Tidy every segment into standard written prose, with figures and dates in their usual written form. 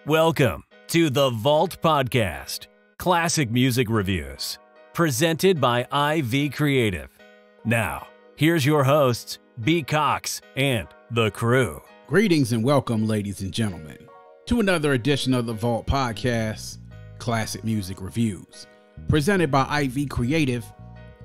Welcome to the Vault Podcast, classic music reviews, presented by IV Creative. Now, here's your hosts, B. Cox and the crew. Greetings and welcome, ladies and gentlemen, to another edition of the Vault Podcast, classic music reviews, presented by IV Creative.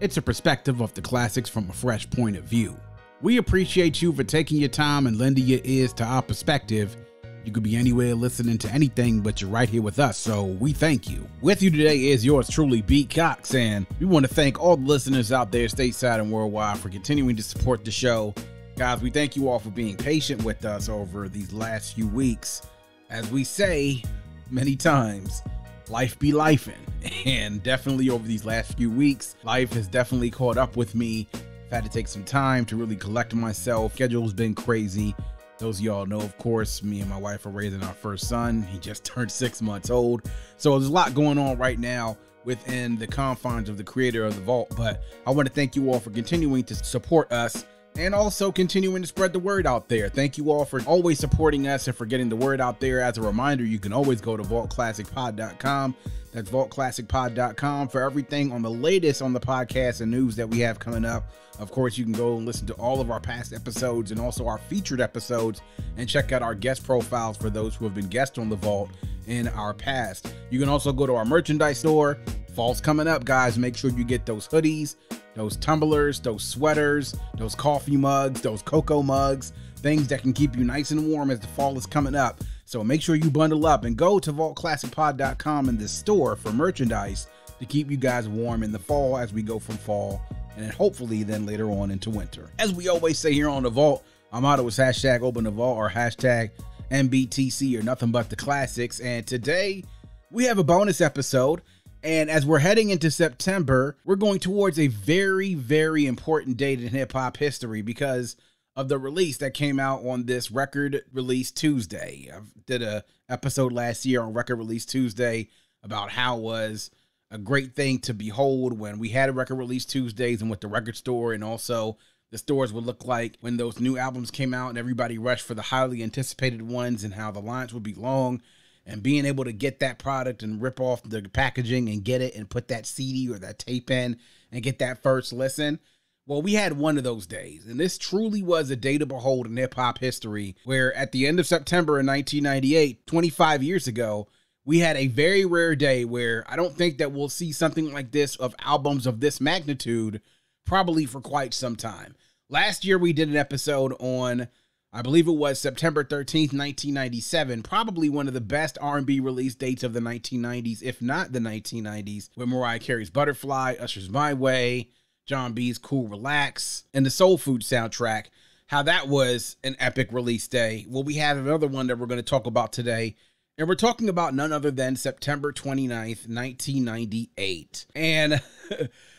It's a perspective of the classics from a fresh point of view. We appreciate you for taking your time and lending your ears to our perspective. You could be anywhere listening to anything, but you're right here with us, so we thank you. With you today is yours truly, B. Cox, and we want to thank all the listeners out there stateside and worldwide for continuing to support the show. Guys, we thank you all for being patient with us over these last few weeks. As we say many times, life be lifing, and definitely over these last few weeks, life has definitely caught up with me. I've had to take some time to really collect myself. Schedule's been crazy. Those of y'all know, of course, me and my wife are raising our first son. He just turned 6 months old. So there's a lot going on right now within the confines of the creator of the Vault. But I want to thank you all for continuing to support us and also continuing to spread the word out there. Thank you all for always supporting us and for getting the word out there. As a reminder, you can always go to vaultclassicpod.com. That's vaultclassicpod.com for everything on the latest on the podcast and news that we have coming up. Of course, you can go and listen to all of our past episodes and also our featured episodes and check out our guest profiles for those who have been guests on the Vault in our past. You can also go to our merchandise store. Fall's coming up, guys. Make sure you get those hoodies, those tumblers, those sweaters, those coffee mugs, those cocoa mugs, things that can keep you nice and warm as the fall is coming up. So make sure you bundle up and go to vaultclassicpod.com in this store for merchandise to keep you guys warm in the fall as we go from fall and then hopefully then later on into winter. As we always say here on the Vault, our motto is hashtag open the vault or hashtag MBTC or nothing but the classics. And today we have a bonus episode. And as we're heading into September, we're going towards a very, very important date in hip hop history because of the release that came out on this Record Release Tuesday. I did a episode last year on Record Release Tuesday about how it was a great thing to behold when we had a Record Release Tuesdays and what the record store and also the stores would look like when those new albums came out and everybody rushed for the highly anticipated ones and how the lines would be long. And being able to get that product and rip off the packaging and get it and put that CD or that tape in and get that first listen. Well, we had one of those days, and this truly was a day to behold in hip hop history, where at the end of September in 1998, 25 years ago, we had a very rare day where I don't think that we'll see something like this of albums of this magnitude probably for quite some time. Last year, we did an episode on, I believe it was September 13th, 1997, probably one of the best R&B release dates of the 1990s, if not the 1990s, with Mariah Carey's Butterfly, Usher's My Way, John B's Cool Relax, and the Soul Food soundtrack, how that was an epic release day. Well, we have another one that we're going to talk about today, and we're talking about none other than September 29th, 1998. And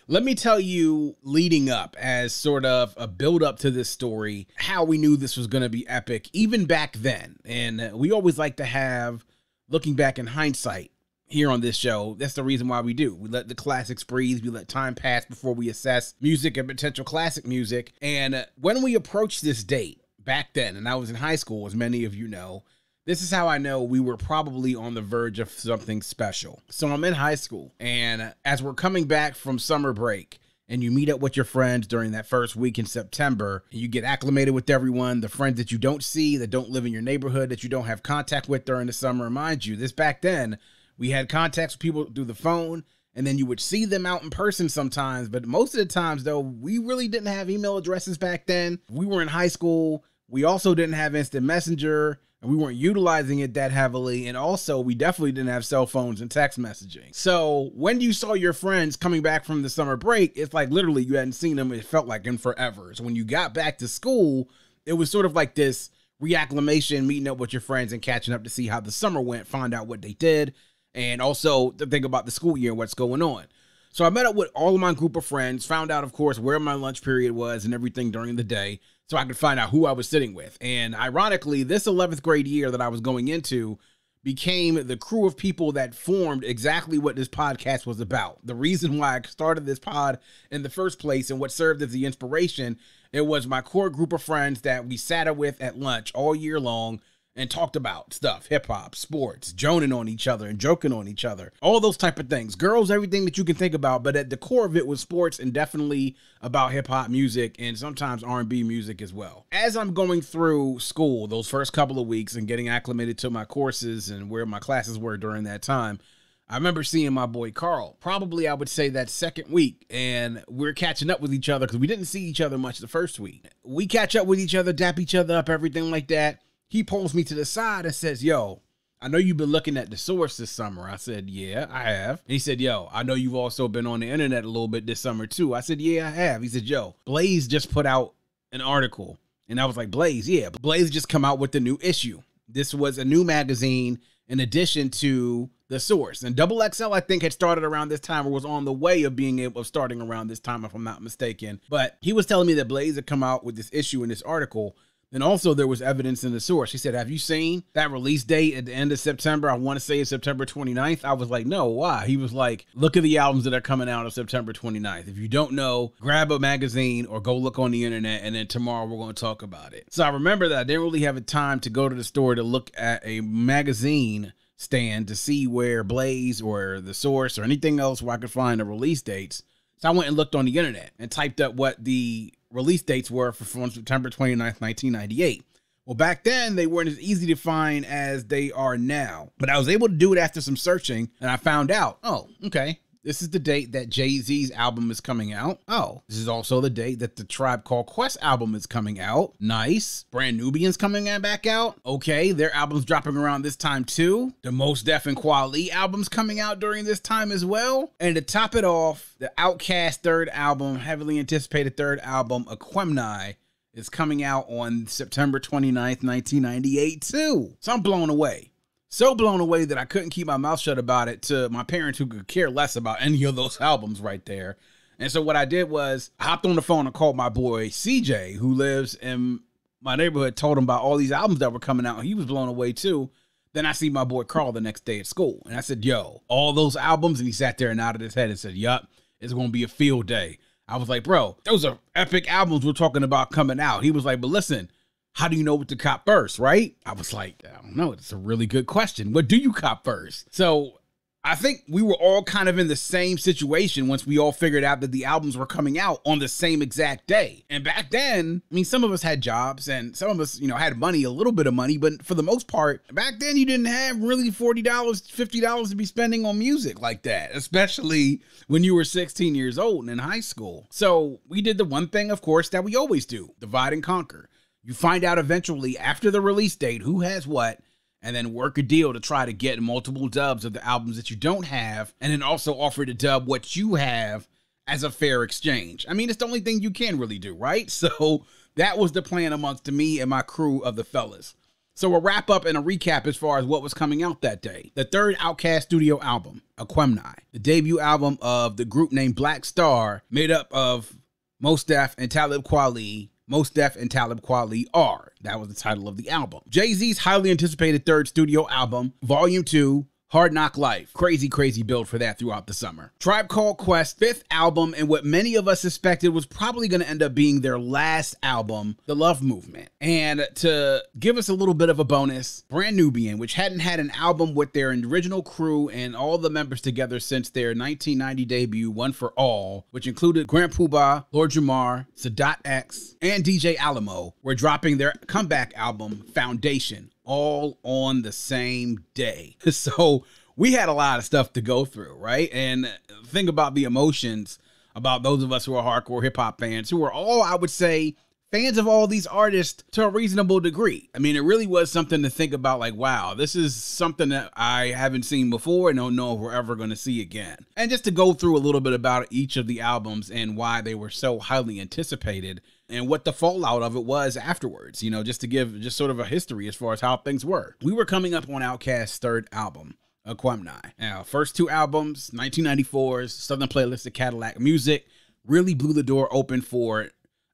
let me tell you, leading up as sort of a build up to this story, how we knew this was going to be epic, even back then. And we always like to have looking back in hindsight here on this show. That's the reason why we do. We let the classics breathe. We let time pass before we assess music and potential classic music. And when we approached this date back then, and I was in high school, as many of you know, this is how I know we were probably on the verge of something special. So I'm in high school, and as we're coming back from summer break, and you meet up with your friends during that first week in September, and you get acclimated with everyone, the friends that you don't see, that don't live in your neighborhood, that you don't have contact with during the summer. Mind you, this back then, we had contacts with people through the phone, and then you would see them out in person sometimes. But most of the times, though, we really didn't have email addresses back then. We were in high school. We also didn't have instant messenger, and we weren't utilizing it that heavily. And also, we definitely didn't have cell phones and text messaging. So when you saw your friends coming back from the summer break, it's like literally you hadn't seen them. It felt like in forever. So when you got back to school, it was sort of like this reacclimation, meeting up with your friends and catching up to see how the summer went, find out what they did, and also to think about the school year and what's going on. So I met up with all of my group of friends, found out, of course, where my lunch period was and everything during the day, so I could find out who I was sitting with. And ironically, this 11th grade year that I was going into became the crew of people that formed exactly what this podcast was about. The reason why I started this pod in the first place and what served as the inspiration, it was my core group of friends that we sat with at lunch all year long. and talked about stuff, hip hop, sports, joning on each other and joking on each other, all those type of things. Girls, everything that you can think about, but at the core of it was sports and definitely about hip hop music and sometimes R&B music as well. As I'm going through school those first couple of weeks and getting acclimated to my courses and where my classes were during that time, I remember seeing my boy Carl, probably I would say that second week, and we're catching up with each other because we didn't see each other much the first week. We catch up with each other, dap each other up, everything like that. He pulls me to the side and says, yo, I know you've been looking at The Source this summer. I said, yeah, I have. And he said, yo, I know you've also been on the internet a little bit this summer too. I said, yeah, I have. He said, yo, Blaze just put out an article. And I was like, Blaze, yeah. Blaze just come out with the new issue. This was a new magazine in addition to The Source. And Double XL, I think, had started around this time or was on the way of starting around this time, if I'm not mistaken. But he was telling me that Blaze had come out with this issue in this article. And also there was evidence in The Source. He said, have you seen that release date at the end of September? I want to say it's September 29th. I was like, no, why? He was like, look at the albums that are coming out on September 29th. If you don't know, grab a magazine or go look on the internet, and then tomorrow we're going to talk about it. So I remember that I didn't really have a time to go to the store to look at a magazine stand to see where Blaze or The Source or anything else where I could find the release dates. So I went and looked on the internet and typed up what the release dates were from September 29th, 1998. Well, back then, they weren't as easy to find as they are now. But I was able to do it after some searching, and I found out, oh, okay, this is the date that Jay-Z's album is coming out. Oh, this is also the date that the Tribe Called Quest album is coming out. Nice. Brand Nubian's coming back out. Okay, their album's dropping around this time too. The Mos Def and Kweli album's coming out during this time as well. And to top it off, the Outkast third album, heavily anticipated third album, Aquemini, is coming out on September 29th, 1998 too. So I'm blown away. So blown away that I couldn't keep my mouth shut about it to my parents who could care less about any of those albums right there. And so what I did was I hopped on the phone and called my boy CJ, who lives in my neighborhood, told him about all these albums that were coming out. He was blown away too. Then I see my boy Carl the next day at school. And I said, yo, all those albums? And he sat there and nodded his head and said, yup, it's going to be a field day. I was like, bro, those are epic albums we're talking about coming out. He was like, but listen, how do you know what to cop first, right? I was like, I don't know. It's a really good question. What do you cop first? So I think we were all kind of in the same situation once we all figured out that the albums were coming out on the same exact day. And back then, I mean, some of us had jobs and some of us, had money, a little bit of money. But for the most part, back then, you didn't have really $40, $50 to be spending on music like that, especially when you were 16 years old and in high school. So we did the one thing, of course, that we always do, divide and conquer. You find out eventually after the release date who has what, and then work a deal to try to get multiple dubs of the albums that you don't have, and then also offer to dub what you have as a fair exchange. I mean, it's the only thing you can really do, right? So that was the plan amongst me and my crew of the fellas. So a wrap up and a recap as far as what was coming out that day. The third Outkast studio album, Aquemini, the debut album of the group named Black Star, made up of Mos Def and Talib Kweli. Mos Def and Talib Kweli are. That was the title of the album. Jay-Z's highly anticipated third studio album, Volume 2, Hard Knock Life. Crazy, crazy build for that throughout the summer. Tribe Called Quest, fifth album, and what many of us suspected was probably going to end up being their last album, The Love Movement. And to give us a little bit of a bonus, Brand Nubian, which hadn't had an album with their original crew and all the members together since their 1990 debut, One for All, which included Grand Poobah, Lord Jamar, Sadat X, and DJ Alamo, were dropping their comeback album, Foundation, all on the same day. So we had a lot of stuff to go through, right? And think about the emotions about those of us who are hardcore hip hop fans, who are all, I would say, fans of all these artists to a reasonable degree. I mean, it really was something to think about, like, wow, this is something that I haven't seen before and don't know if we're ever going to see again. And just to go through a little bit about each of the albums and why they were so highly anticipated and what the fallout of it was afterwards, just to give just sort of a history as far as how things were. We were coming up on Outkast's third album, Aquemini. Now, first two albums, 1994's Southern Playlist of Cadillac Music, really blew the door open for,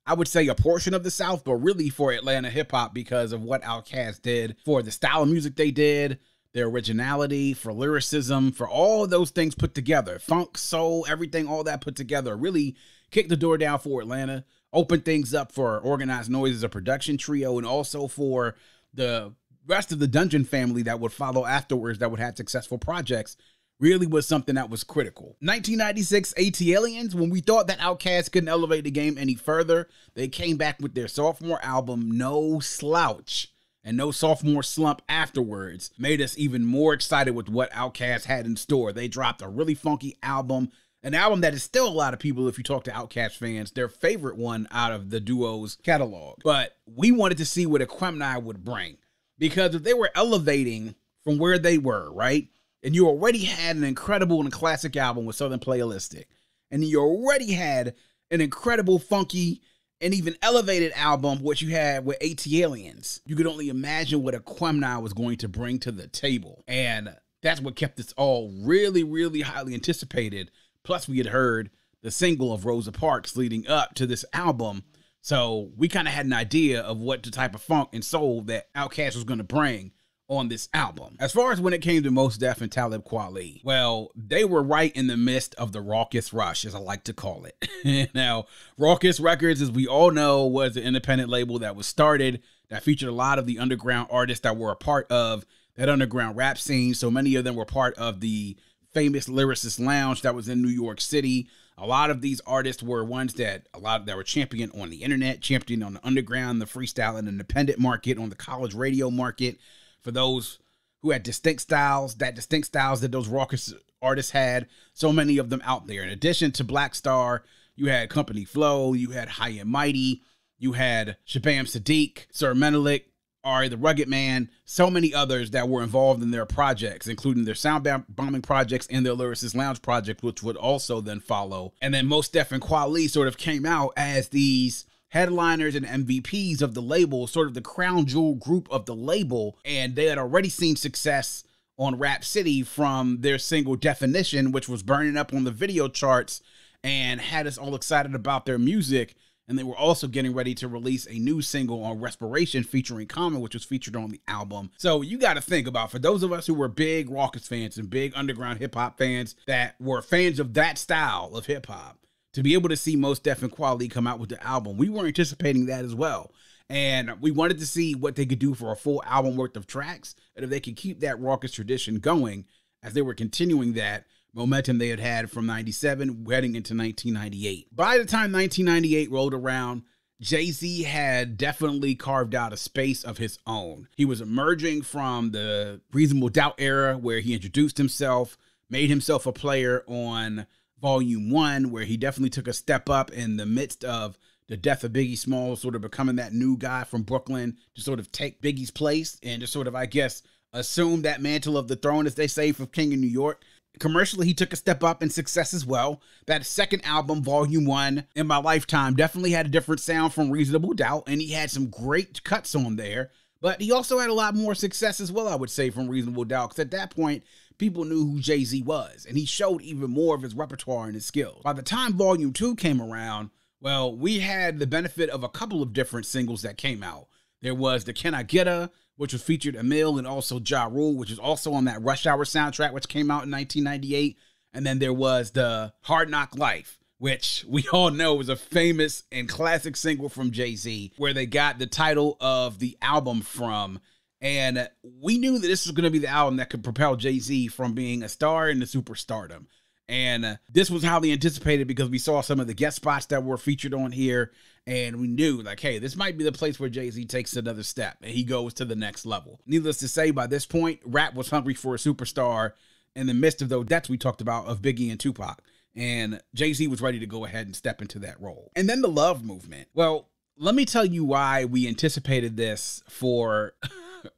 I would say, a portion of the South, but really for Atlanta hip hop because of what Outkast did, for the style of music they did, their originality, for lyricism, for all of those things put together, funk, soul, everything, all that put together, really kicked the door down for Atlanta, opened things up for Organized Noise as a production trio, and also for the rest of the Dungeon family that would follow afterwards that would have successful projects really was something that was critical. 1996 AT-Aliens, when we thought that Outkast couldn't elevate the game any further, they came back with their sophomore album, No Slouch, and no sophomore slump afterwards made us even more excited with what Outkast had in store. They dropped a really funky album, an album that is still a lot of people, if you talk to Outkast fans, their favorite one out of the duo's catalog. But we wanted to see what Aquemini would bring, because if they were elevating from where they were, right? And you already had an incredible and classic album with Southern Playalistic, and you already had an incredible, funky, and even elevated album, which you had with AT-Aliens, you could only imagine what Aquemini was going to bring to the table. And that's what kept us all really, really highly anticipated. Plus, we had heard the single of Rosa Parks leading up to this album. So we kind of had an idea of what the type of funk and soul that Outkast was going to bring on this album. As far as when it came to Mos Def and Talib Kweli, well, they were right in the midst of the raucous rush, as I like to call it. Now, Raucous Records, as we all know, was an independent label that was started that featured a lot of the underground artists that were a part of that underground rap scene. So many of them were part of the famous Lyricist Lounge that was in New York City. A lot of these artists were ones that were championed on the internet, championed on the underground, the freestyle and independent market, on the college radio market. For those who had distinct styles that those raucous artists had, so many of them out there. In addition to Black Star, you had Company Flow, you had High and Mighty, you had Shabam Sadiq, Sir Menelik, Ari the Rugged Man, so many others that were involved in their projects, including their sound bombing projects and their Lyricist Lounge project, which would also then follow. And then Mos Def and Kweli sort of came out as these headliners and MVPs of the label, sort of the crown jewel group of the label, and they had already seen success on Rap City from their single Definition, which was burning up on the video charts and had us all excited about their music. And they were also getting ready to release a new single on Respiration featuring Common, which was featured on the album. So you got to think about, for those of us who were big raucous fans and big underground hip hop fans that were fans of that style of hip hop, to be able to see Mos Def and Kweli come out with the album, we were anticipating that as well. And we wanted to see what they could do for a full album worth of tracks, and if they could keep that raucous tradition going as they were continuing that momentum they had had from 97 heading into 1998. By the time 1998 rolled around, Jay-Z had definitely carved out a space of his own. He was emerging from the Reasonable Doubt era, where he introduced himself, made himself a player on Volume 1, where he definitely took a step up in the midst of the death of Biggie Smalls, sort of becoming that new guy from Brooklyn to sort of take Biggie's place and to sort of, I guess, assume that mantle of the throne, as they say, from King of New York. Commercially, he took a step up in success as well. That second album, Volume 1, In My Lifetime, definitely had a different sound from Reasonable Doubt, and he had some great cuts on there. But he also had a lot more success as well, I would say, from Reasonable Doubt, because at that point, people knew who Jay-Z was, and he showed even more of his repertoire and his skills. By the time Volume 2 came around, well, we had the benefit of a couple of different singles that came out. There was the Can I Get Her, which was featured Emil, and also Ja Rule, which is also on that Rush Hour soundtrack, which came out in 1998. And then there was the Hard Knock Life, which we all know was a famous and classic single from Jay-Z, where they got the title of the album from. And we knew that this was going to be the album that could propel Jay-Z from being a star into superstardom. And this was highly anticipated because we saw some of the guest spots that were featured on here. And we knew, like, hey, this might be the place where Jay-Z takes another step and he goes to the next level. Needless to say, by this point, rap was hungry for a superstar in the midst of those deaths we talked about of Biggie and Tupac. And Jay-Z was ready to go ahead and step into that role. And then the Love Movement. Well, let me tell you why we anticipated this for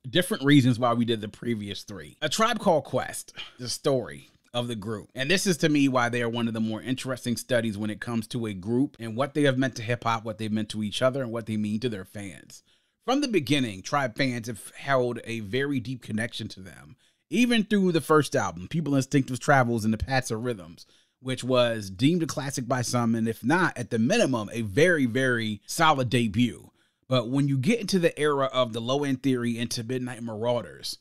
different reasons why we did the previous three. A Tribe Called Quest, the story of the group. And this is, to me, why they are one of the more interesting studies when it comes to a group and what they have meant to hip hop, what they've meant to each other, and what they mean to their fans. From the beginning, Tribe fans have held a very deep connection to them. Even through the first album, People Instinctive Travels and the Paths of Rhythms, which was deemed a classic by some, and if not, at the minimum, a very, very solid debut. But when you get into the era of the Low End Theory into Midnight Marauders,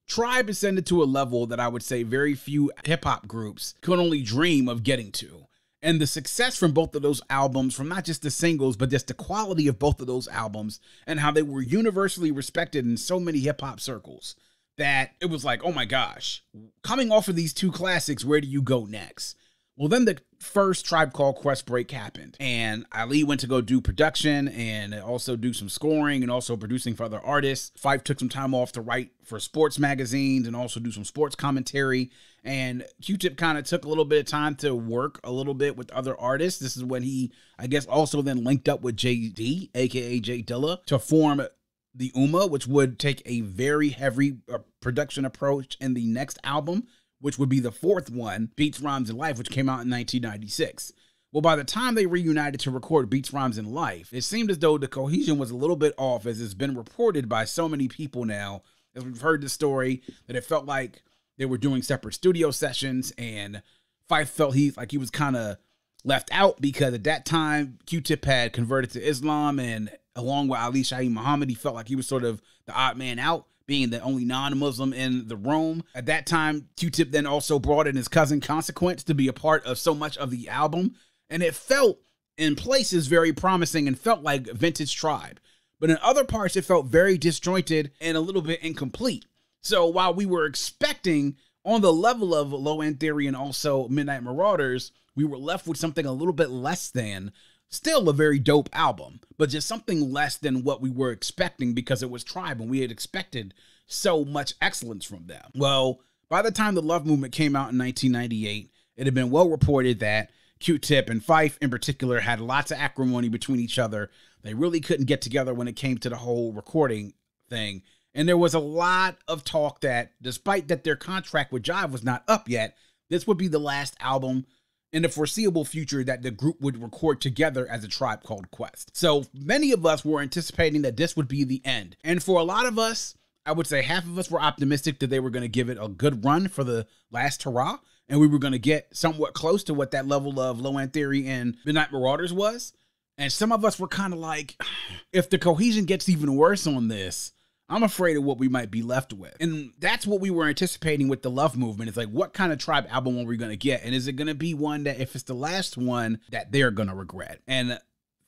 Tribe ascended to a level that I would say very few hip-hop groups could only dream of getting to. And the success from both of those albums, from not just the singles, but just the quality of both of those albums and how they were universally respected in so many hip hop circles, that it was like, oh my gosh, coming off of these two classics, where do you go next? Well, then the first Tribe Called Quest break happened, and Ali went to go do production and also do some scoring and also producing for other artists. Phife took some time off to write for sports magazines and also do some sports commentary. And Q-Tip kind of took a little bit of time to work a little bit with other artists. This is when he, I guess, also then linked up with JD, aka Jay Dilla, to form the Ummah, which would take a very heavy production approach in the next album, which would be the fourth one, Beats, Rhymes, and Life, which came out in 1996. Well, by the time they reunited to record Beats, Rhymes, and Life, it seemed as though the cohesion was a little bit off, as it's been reported by so many people now, as we've heard the story, that it felt like they were doing separate studio sessions, and Phife felt he was kind of left out because at that time, Q-Tip had converted to Islam, and along with Ali Shaheed Muhammad, he felt like he was sort of the odd man out, being the only non-Muslim in the room. At that time, Q-Tip then also brought in his cousin Consequence to be a part of so much of the album, and it felt in places very promising and felt like vintage Tribe. But in other parts, it felt very disjointed and a little bit incomplete. So while we were expecting on the level of Low End Theory and also Midnight Marauders, we were left with something a little bit less than, still a very dope album, but just something less than what we were expecting because it was Tribe and we had expected so much excellence from them. Well, by the time the Love Movement came out in 1998, it had been well reported that Q-Tip and Phife in particular had lots of acrimony between each other. They really couldn't get together when it came to the whole recording thing. And there was a lot of talk that despite that their contract with Jive was not up yet, this would be the last album in the foreseeable future that the group would record together as a Tribe Called Quest. So many of us were anticipating that this would be the end. And for a lot of us, I would say half of us were optimistic that they were going to give it a good run for the last hurrah, and we were going to get somewhat close to what that level of Low End Theory and Midnight Marauders was. And some of us were kind of like, if the cohesion gets even worse on this, I'm afraid of what we might be left with. And that's what we were anticipating with the Love Movement. It's like, what kind of Tribe album are we going to get? And is it going to be one that, if it's the last one, that they're going to regret? And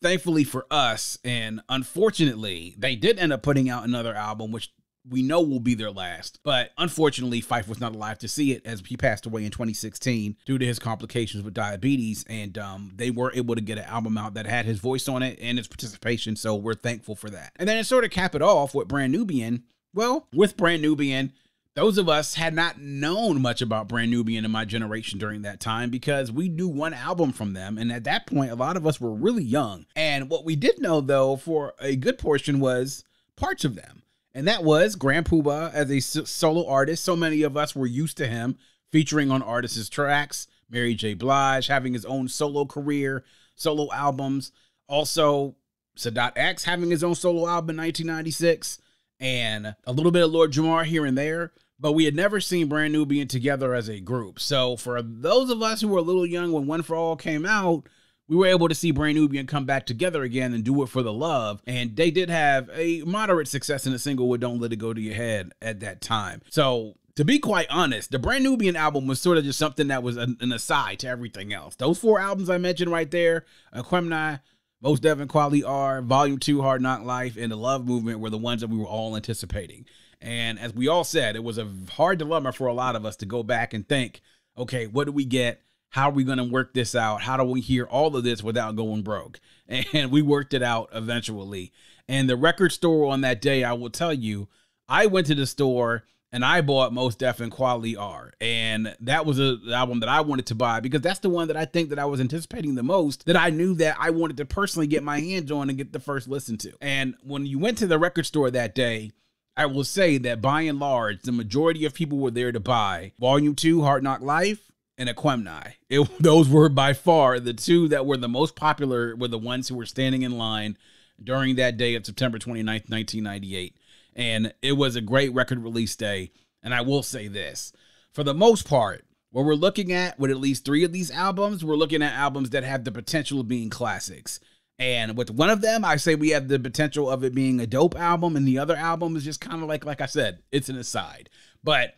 thankfully for us, and unfortunately, they did end up putting out another album, which we know will be their last. But unfortunately, Phife was not alive to see it, as he passed away in 2016 due to his complications with diabetes. And they were able to get an album out that had his voice on it and his participation. So we're thankful for that. And then to sort of cap it off with Brand Nubian, well, with Brand Nubian, those of us had not known much about Brand Nubian in my generation during that time because we knew one album from them. And at that point, a lot of us were really young. And what we did know, though, for a good portion was parts of them. And that was Grand Poobah as a solo artist. So many of us were used to him featuring on artists' tracks. Mary J. Blige having his own solo career, solo albums. Also, Sadat X having his own solo album in 1996. And a little bit of Lord Jamar here and there. But we had never seen Brand Nubian together as a group. So for those of us who were a little young when One For All came out, we were able to see Brand Nubian come back together again and do it for the love. And they did have a moderate success in a single with Don't Let It Go to Your Head at that time. So to be quite honest, the Brand Nubian album was sort of just something that was an aside to everything else. Those four albums I mentioned right there, Aquemini, Most Def and Kweli are, Volume 2, Hard Knock Life, and The Love Movement were the ones that we were all anticipating. And as we all said, it was a hard dilemma for a lot of us to go back and think, okay, what do we get? How are we going to work this out? How do we hear all of this without going broke? And we worked it out eventually. And the record store on that day, I will tell you, I went to the store and I bought Most Def and Kweli are. And that was the album that I wanted to buy because that's the one that I think that I was anticipating the most, that I knew that I wanted to personally get my hands on and get the first listen to. And when you went to the record store that day, I will say that by and large, the majority of people were there to buy Volume 2, Hard Knock Life, and Aquemini. Those were by far the two that were the most popular, were the ones who were standing in line during that day of September 29th, 1998. And it was a great record release day. And I will say this, for the most part, what we're looking at with at least three of these albums, we're looking at albums that have the potential of being classics. And with one of them, I say we have the potential of it being a dope album. And the other album is just kind of like I said, it's an aside. But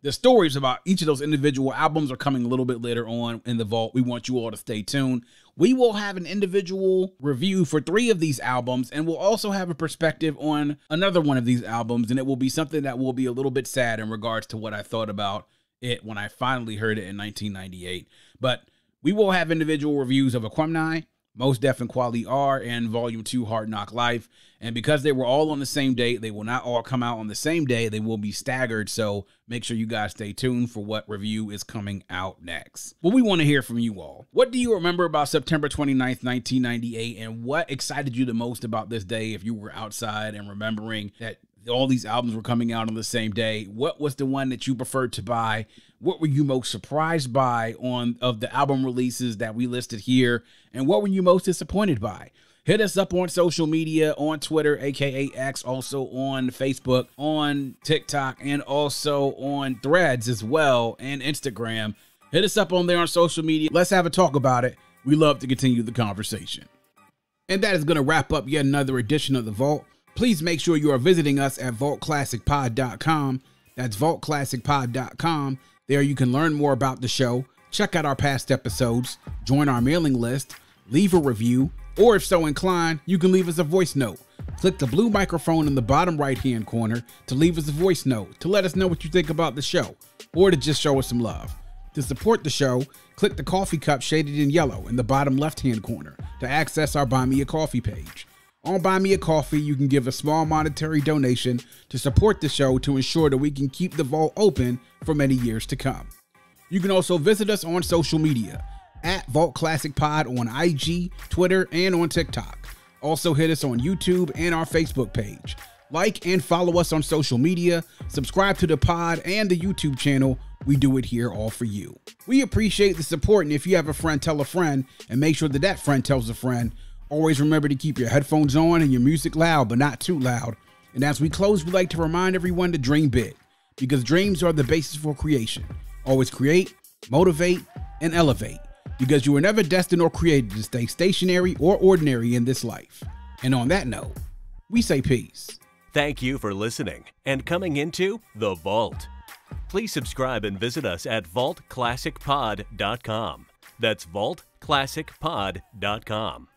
The stories about each of those individual albums are coming a little bit later on in the vault. We want you all to stay tuned. We will have an individual review for 3 of these albums, and we'll also have a perspective on another one of these albums, and it will be something that will be a little bit sad in regards to what I thought about it when I finally heard it in 1998. But we will have individual reviews of Aquemini, Mos Def and Kweli R, and Volume 2 Hard Knock Life. And because they were all on the same date, they will not all come out on the same day. They will be staggered, so make sure you guys stay tuned for what review is coming out next. Well, we want to hear from you all. What do you remember about September 29th, 1998, and what excited you the most about this day if you were outside and remembering that all these albums were coming out on the same day? What was the one that you preferred to buy? What were you most surprised by of the album releases that we listed here? And what were you most disappointed by? Hit us up on social media, on Twitter, aka X, also on Facebook, on TikTok, and also on Threads as well, and Instagram. Hit us up on there on social media. Let's have a talk about it. We love to continue the conversation. And that is going to wrap up yet another edition of The Vault. Please make sure you are visiting us at vaultclassicpod.com. That's vaultclassicpod.com. There you can learn more about the show, check out our past episodes, join our mailing list, leave a review, or if so inclined, you can leave us a voice note. Click the blue microphone in the bottom right-hand corner to leave us a voice note to let us know what you think about the show, or to just show us some love. To support the show, click the coffee cup shaded in yellow in the bottom left-hand corner to access our Buy Me a Coffee page. On Buy Me a Coffee, you can give a small monetary donation to support the show to ensure that we can keep the vault open for many years to come. You can also visit us on social media at Vault Classic Pod on IG, Twitter, and on TikTok. Also hit us on YouTube and our Facebook page. Like and follow us on social media, subscribe to the pod and the YouTube channel. We do it here all for you. We appreciate the support, and if you have a friend, tell a friend, and make sure that that friend tells a friend. Always remember to keep your headphones on and your music loud, but not too loud. And as we close, we like to remind everyone to dream big, because dreams are the basis for creation. Always create, motivate, and elevate, because you were never destined or created to stay stationary or ordinary in this life. And on that note, we say peace. Thank you for listening and coming into The Vault. Please subscribe and visit us at vaultclassicpod.com. That's vaultclassicpod.com.